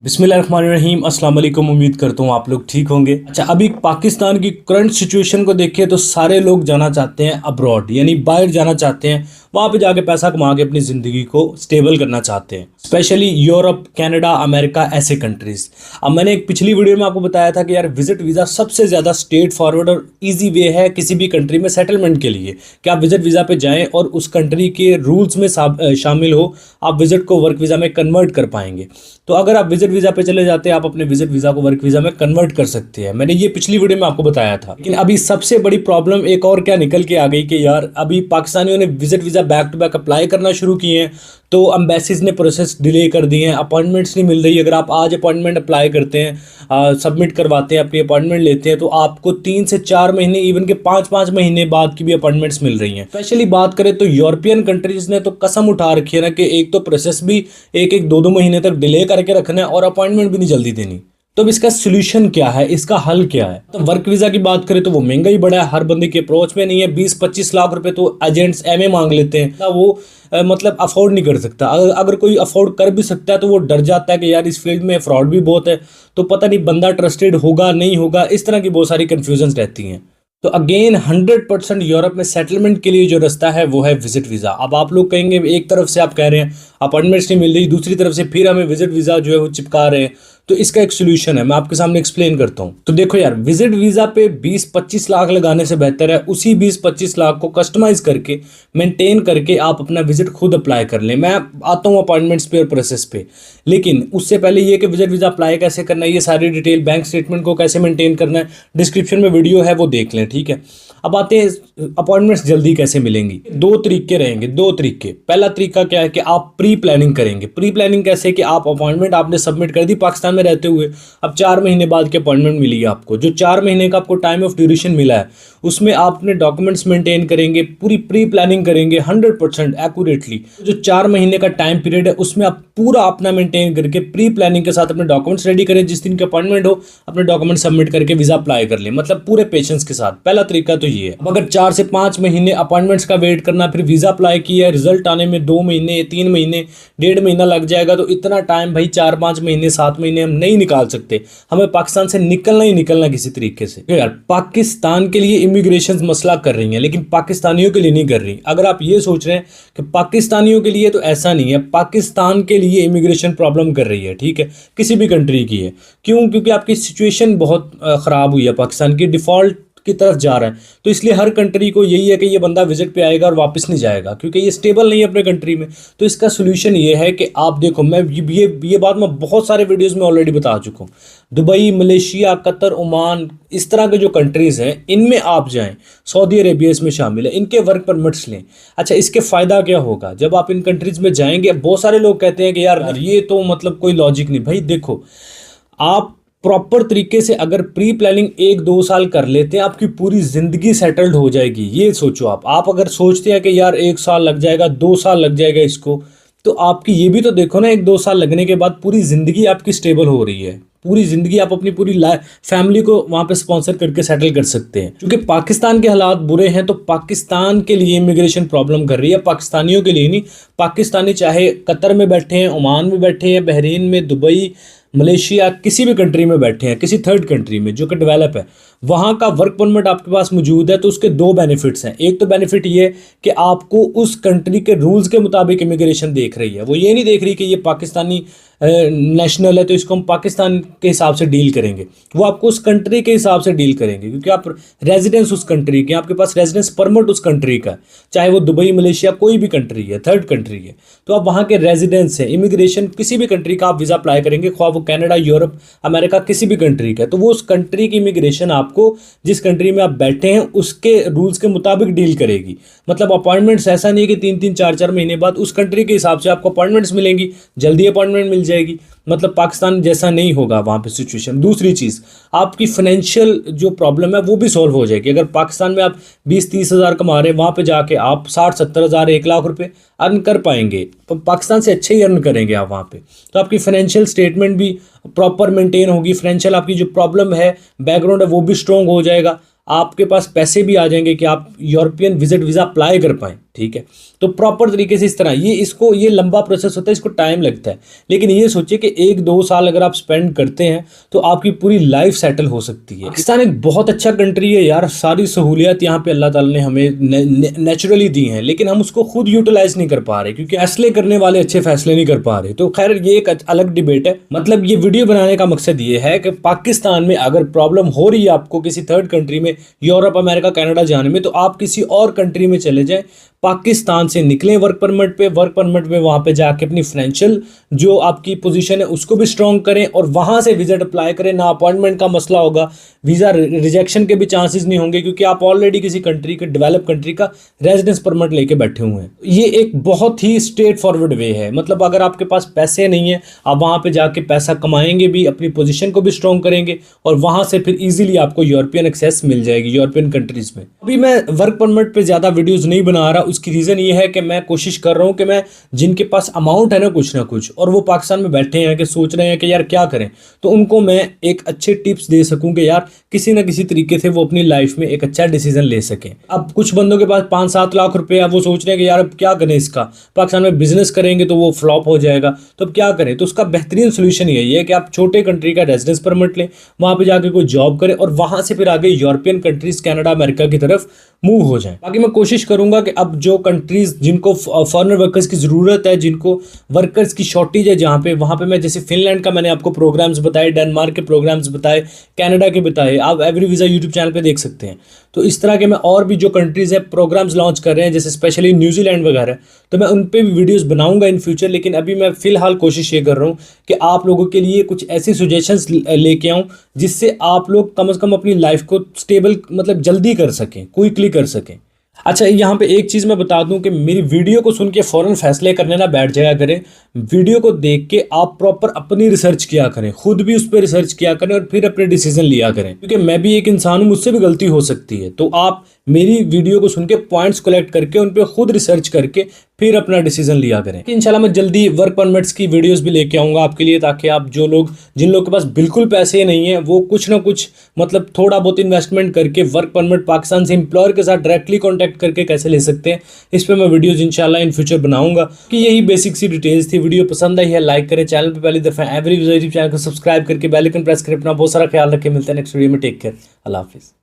बिस्मिल्लाहिर्रहमानिर्रहीम, अस्सलाम वालेकुम। उम्मीद करता हूँ आप लोग ठीक होंगे। अच्छा, अभी पाकिस्तान की करंट सिचुएशन को देखिए तो सारे लोग जाना चाहते हैं अब्रॉड, यानी बाहर जाना चाहते हैं, वहाँ पे जाके पैसा कमा के अपनी ज़िंदगी को स्टेबल करना चाहते हैं, स्पेशली यूरोप, कनाडा, अमेरिका, ऐसे कंट्रीज़। अब मैंने एक पिछली वीडियो में आपको बताया था कि यार विजिट वीज़ा सबसे ज़्यादा स्ट्रेट फॉरवर्ड और ईजी वे है किसी भी कंट्री में सेटलमेंट के लिए कि आप विजिट वीज़ा पे जाएँ और उस कंट्री के रूल्स में शामिल हो, आप विजिट को वर्क वीज़ा में कन्वर्ट कर पाएंगे। तो अगर आप विजिट वीज़ा पे चले जाते हैं, आप अपने विजिट वीज़ा को वर्क वीज़ा में कन्वर्ट कर सकते हैं। मैंने ये पिछली वीडियो में आपको बताया था। लेकिन अभी सबसे बड़ी प्रॉब्लम एक और क्या निकल के आ गई कि यार अभी पाकिस्तानियों ने visit visa back to back apply करना शुरू किए हैं, तो एम्बेसीज ने प्रोसेस डिले कर दिए हैं, अपॉइंटमेंट्स नहीं मिल रही। अगर आप आज अपॉइंटमेंट अप्लाई करते हैं, सबमिट करवाते हैं, अपनी अपॉइंटमेंट लेते हैं, तो आपको 3 से 4 महीने, इवन के 5-5 महीने बाद की भी अपॉइंटमेंट्स मिल रही हैं। स्पेशली बात करें तो यूरोपियन कंट्रीज़ ने तो कसम उठा रखी है ना कि एक तो प्रोसेस भी 1-2 महीने तक डिले करके रखना है और अपॉइंटमेंट भी नहीं जल्दी देनी। तो अब इसका सोल्यूशन क्या है, इसका हल क्या है? तो वर्क वीज़ा की बात करें तो वो महंगा ही बड़ा है, हर बंदे के अप्रोच में नहीं है। 20-25 लाख रुपए तो एजेंट्स एमए मांग लेते हैं ना, वो मतलब अफोर्ड नहीं कर सकता। अगर कोई अफोर्ड कर भी सकता है तो वो डर जाता है कि यार इस फील्ड में फ्रॉड भी बहुत है, तो पता नहीं बंदा ट्रस्टेड होगा नहीं होगा, इस तरह की बहुत सारी कन्फ्यूजन्स रहती हैं। तो अगेन 100% यूरोप में सेटलमेंट के लिए जो रास्ता है वो है विजिट वीज़ा। अब आप लोग कहेंगे एक तरफ से आप कह रहे हैं अपॉइंटमेंट्स नहीं मिल रही, दूसरी तरफ से फिर हमें विजिट वीज़ा जो है वो चिपका रहे हैं, तो इसका एक सोल्यूशन है, मैं आपके सामने एक्सप्लेन करता हूँ। तो देखो यार, विजिट वीज़ा पे 20-25 लाख लगाने से बेहतर है उसी 20-25 लाख को कस्टमाइज करके, मेंटेन करके आप अपना विजिट खुद अप्लाई कर लें। मैं आता हूँ अपॉइंटमेंट्स पे और प्रोसेस पे, लेकिन उससे पहले ये कि विजिट वीज़ा अप्लाई कैसे करना है, ये सारी डिटेल, बैंक स्टेटमेंट को कैसे मेंटेन करना है, डिस्क्रिप्शन में वीडियो है वो देख लें, ठीक है। अब आते हैं अपॉइंटमेंट्स जल्दी कैसे मिलेंगी। 2 तरीके रहेंगे, 2 तरीके। पहला तरीका क्या है कि आप प्री प्लानिंग करेंगे। प्री प्लानिंग कैसे कि आप अपॉइंटमेंट आपने सबमिट कर दी पाकिस्तान में रहते हुए, अब 4 महीने बाद की अपॉइंटमेंट मिली है आपको, जो 4 महीने का आपको टाइम ऑफ ड्यूरेशन मिला है, उसमें आप अपने डॉक्यूमेंट्स मेंटेन करेंगे, पूरी प्री प्लानिंग करेंगे 100% एक्यूरेटली। जो 4 महीने का टाइम पीरियड है उसमें आप पूरा अपना मेंटेन करके प्री प्लानिंग के साथ अपने डॉक्यूमेंट्स रेडी करें। जिस दिन की अपॉइंटमेंट हो अपने डॉक्यूमेंट सबमिट करके वीज़ा अप्लाई कर लें, मतलब पूरे पेशेंस के साथ। पहला तरीका तो ये है। अब अगर 4 से 5 महीने अपॉइंटमेंट्स का वेट करना, फिर वीज़ा अप्लाई किया, रिजल्ट आने में 2 महीने, 3 महीने, 1.5 महीना लग जाएगा, तो इतना टाइम भाई 4-5 महीने, 7 महीने हम नहीं निकाल सकते। हमें पाकिस्तान से निकलना ही निकलना किसी तरीके से। यार पाकिस्तान के लिए इमिग्रेशन मसला कर रही हैं, लेकिन पाकिस्तानियों के लिए नहीं कर रही। अगर आप ये सोच रहे हैं कि पाकिस्तानियों के लिए, तो ऐसा नहीं है। पाकिस्तान के लिए इमिग्रेशन प्रॉब्लम कर रही है, ठीक है, किसी भी कंट्री की है। क्यों? क्योंकि आपकी सिचुएशन बहुत ख़राब हुई है, पाकिस्तान की डिफ़ॉल्ट की तरफ जा रहा है, तो इसलिए हर कंट्री को यही है कि ये बंदा विजिट पे आएगा और वापस नहीं जाएगा, क्योंकि ये स्टेबल नहीं है अपने कंट्री में। तो इसका सोल्यूशन ये है कि आप देखो, मैं ये बात मैं बहुत सारे वीडियोस में ऑलरेडी बता चुका हूँ। दुबई, मलेशिया, कतर, ओमान, इस तरह के जो कंट्रीज़ हैं इनमें आप जाएं। सऊदी अरेबिया इसमें शामिल है, इनके वर्क परमिट्स लें। अच्छा, इसके फ़ायदा क्या होगा जब आप इन कंट्रीज़ में जाएंगे? बहुत सारे लोग कहते हैं कि यार ये तो मतलब कोई लॉजिक नहीं। भाई देखो, आप प्रॉपर तरीके से अगर प्री प्लानिंग 1-2 साल कर लेते हैं, आपकी पूरी ज़िंदगी सेटल्ड हो जाएगी। ये सोचो आप अगर सोचते हैं कि यार 1 साल लग जाएगा, 2 साल लग जाएगा इसको, तो आपकी ये भी तो देखो ना, 1-2 साल लगने के बाद पूरी ज़िंदगी आपकी स्टेबल हो रही है। पूरी ज़िंदगी आप अपनी पूरी फैमिली को वहाँ पे स्पॉन्सर करके सेटल कर सकते हैं। क्योंकि पाकिस्तान के हालात बुरे हैं, तो पाकिस्तान के लिए इमिग्रेशन प्रॉब्लम कर रही है, पाकिस्तानियों के लिए नहीं। पाकिस्तानी चाहे कतर में बैठे हैं, ओमान में बैठे हैं, बहरीन में, दुबई, मलेशिया, किसी भी कंट्री में बैठे हैं, किसी थर्ड कंट्री में जो कि डेवलप है, वहाँ का वर्क परमिट आपके पास मौजूद है, तो उसके 2 बेनिफिट्स हैं। एक तो बेनिफिट ये कि आपको उस कंट्री के रूल्स के मुताबिक इमिग्रेशन देख रही है, वो ये नहीं देख रही कि ये पाकिस्तानी नेशनल है तो इसको हम पाकिस्तान के हिसाब से डील करेंगे। वो आपको उस कंट्री के हिसाब से डील करेंगे, क्योंकि आप रेजिडेंस उस कंट्री के, आपके पास रेजिडेंस परमिट उस कंट्री का, चाहे वो दुबई, मलेशिया, कोई भी कंट्री है, थर्ड कंट्री है, तो आप वहाँ के रेजिडेंस हैं। इमिग्रेशन किसी भी कंट्री का आप वीज़ा अप्लाई करेंगे, ख्वाह वो कनाडा, यूरोप, अमेरिका, किसी भी कंट्री का, तो वो उस कंट्री की इमिग्रेशन आपको जिस कंट्री में आप बैठे हैं उसके रूल्स के मुताबिक डील करेगी। मतलब अपॉइंटमेंट्स ऐसा नहीं है कि 3-3, 4-4 महीने बाद उस कंट्री के हिसाब से आपको अपॉइंटमेंट्स मिलेंगी, जल्दी अपॉइंटमेंट मिल जाएगी। मतलब पाकिस्तान जैसा नहीं होगा वहाँ पे सिचुएशन। दूसरी चीज़, आपकी फाइनेंशियल जो प्रॉब्लम है वो भी सॉल्व हो जाएगी। अगर पाकिस्तान में आप 20-30 हज़ार कमा रहे हैं, वहाँ पे जाके आप 60-70 हज़ार, 1 लाख रुपए अर्न कर पाएंगे, तो पाकिस्तान से अच्छे ही अर्न करेंगे आप वहाँ पे। तो आपकी फाइनेंशियल स्टेटमेंट भी प्रॉपर मेंटेन होगी, फाइनेंशियल आपकी जो प्रॉब्लम है, बैकग्राउंड है, वो भी स्ट्रॉन्ग हो जाएगा। आपके पास पैसे भी आ जाएंगे कि आप यूरोपियन विजिट वीज़ा अप्लाई कर पाएँ। ठीक है। तो प्रॉपर तरीके से इस तरह ये लंबा प्रोसेस होता है, इसको टाइम लगता है, लेकिन ये सोचिए कि 1-2 साल अगर आप स्पेंड करते हैं तो आपकी पूरी लाइफ सेटल हो सकती है। पाकिस्तान एक बहुत अच्छा कंट्री है यार, सारी सहूलियत यहाँ पे अल्लाह ताला ने हमें नेचुरली दी हैं, लेकिन हम उसको खुद यूटिलाइज नहीं कर पा रहे क्योंकि फैसले करने वाले अच्छे फैसले नहीं कर पा रहे। तो खैर ये एक अलग डिबेट है। मतलब ये वीडियो बनाने का मकसद ये है कि पाकिस्तान में अगर प्रॉब्लम हो रही है आपको किसी थर्ड कंट्री में, यूरोप, अमेरिका, कनाडा जाने में, तो आप किसी और कंट्री में चले जाएं, पाकिस्तान से निकलें वर्क परमिट पे वहां पे जाके अपनी फाइनेंशियल जो आपकी पोजीशन है उसको भी स्ट्रॉन्ग करें और वहां से विजिट अप्लाई करें। ना अपॉइंटमेंट का मसला होगा, वीज़ा रिजेक्शन के भी चांसेस नहीं होंगे क्योंकि आप ऑलरेडी किसी कंट्री के डेवलप कंट्री का रेजिडेंस परमिट लेके बैठे हुए हैं। ये एक बहुत ही स्ट्रेट फॉरवर्ड वे है। मतलब अगर आपके पास पैसे नहीं है, आप वहां पे जाके पैसा कमाएंगे भी, अपनी पोजीशन को भी स्ट्रॉन्ग करेंगे और वहां से फिर इजीली आपको यूरोपियन एक्सेस मिल जाएगी यूरोपियन कंट्रीज में। अभी मैं वर्क परमिट पे ज़्यादा वीडियोज़ नहीं बना रहा, उसकी रीज़न ये है कि मैं कोशिश कर रहा हूँ कि मैं जिनके पास अमाउंट है ना कुछ और वो पाकिस्तान में बैठे हैं कि सोच रहे हैं कि यार क्या करें, तो उनको मैं एक अच्छे टिप्स दे सकूं कि यार किसी ना किसी तरीके से वो अपनी लाइफ में एक अच्छा डिसीजन ले सकें। अब कुछ बंदों के पास 5-7 लाख रुपए है, वो सोच रहे हैं कि यार अब क्या करें इसका, पाकिस्तान में बिजनेस करेंगे तो वो फ्लॉप हो जाएगा, तो अब क्या करें। तो उसका बेहतरीन सोल्यूशन यही है कि आप छोटे कंट्री का रेजिडेंस परमिट लें, वहाँ पर जाकर कोई जॉब करें और वहाँ से फिर आगे यूरोपियन कंट्रीज, कनाडा, अमेरिका की तरफ मूव हो जाएं। बाकी मैं कोशिश करूंगा कि अब जो कंट्रीज जिनको फॉरेनर वर्कर्स की ज़रूरत है, जिनको वर्कर्स की शॉर्टेज है जहाँ पे, वहाँ पे मैं जैसे फिनलैंड का मैंने आपको प्रोग्राम्स बताए, डेनमार्क के प्रोग्राम्स बताए, कनाडा के बताए, आप एवरी वीज़ा यूट्यूब चैनल पे देख सकते हैं। तो इस तरह के मैं और भी जो कंट्रीज़ है प्रोग्राम्स लॉन्च कर रहे हैं, जैसे स्पेशली न्यूजीलैंड वगैरह, तो मैं उन पर भी वीडियोज़ बनाऊंगा इन फ्यूचर। लेकिन अभी मैं फ़िलहाल कोशिश ये कर रहा हूँ कि आप लोगों के लिए कुछ ऐसी सजेशंस लेके आऊँ जिससे आप लोग कम से कम अपनी लाइफ को स्टेबल मतलब जल्दी कर सकें, क्विकली कर सकें। अच्छा, यहाँ पे एक चीज़ मैं बता दूं कि मेरी वीडियो को सुन के फ़ौरन फैसले करने ना बैठ जाया करें। वीडियो को देख के आप प्रॉपर अपनी रिसर्च किया करें, खुद भी उस पर रिसर्च किया करें और फिर अपने डिसीजन लिया करें, क्योंकि मैं भी एक इंसान हूँ, मुझसे भी गलती हो सकती है। तो आप मेरी वीडियो को सुन के पॉइंट्स कलेक्ट करके उन पर खुद रिसर्च करके फिर अपना डिसीजन लिया करें। इंशाल्लाह मैं जल्दी वर्क परमिट्स की वीडियोस भी लेके आऊँगा आपके लिए, ताकि आप जिन लोगों के पास बिल्कुल पैसे नहीं है, वो कुछ ना कुछ मतलब थोड़ा बहुत इन्वेस्टमेंट करके वर्क परमिट पाकिस्तान से एम्प्लॉयर के साथ डायरेक्टली कॉन्टैक्ट करके कैसे ले सकते हैं, इस पर मैं वीडियोज़ इंशाल्लाह इन फ्यूचर बनाऊंगा। कि यही बेसिक सी डिटेल्स थी। वीडियो पसंद आई है लाइक करें, चैनल पर पहली दफ़ा एवरी यूट्यूब चैनल को सब्सक्राइब करके बेल आइकन प्रेस करें। अपना बहुत सारा ख्याल रखें, मिलते हैं नेक्स्ट वीडियो में। टेक केयर, अल्लाह हाफिज़।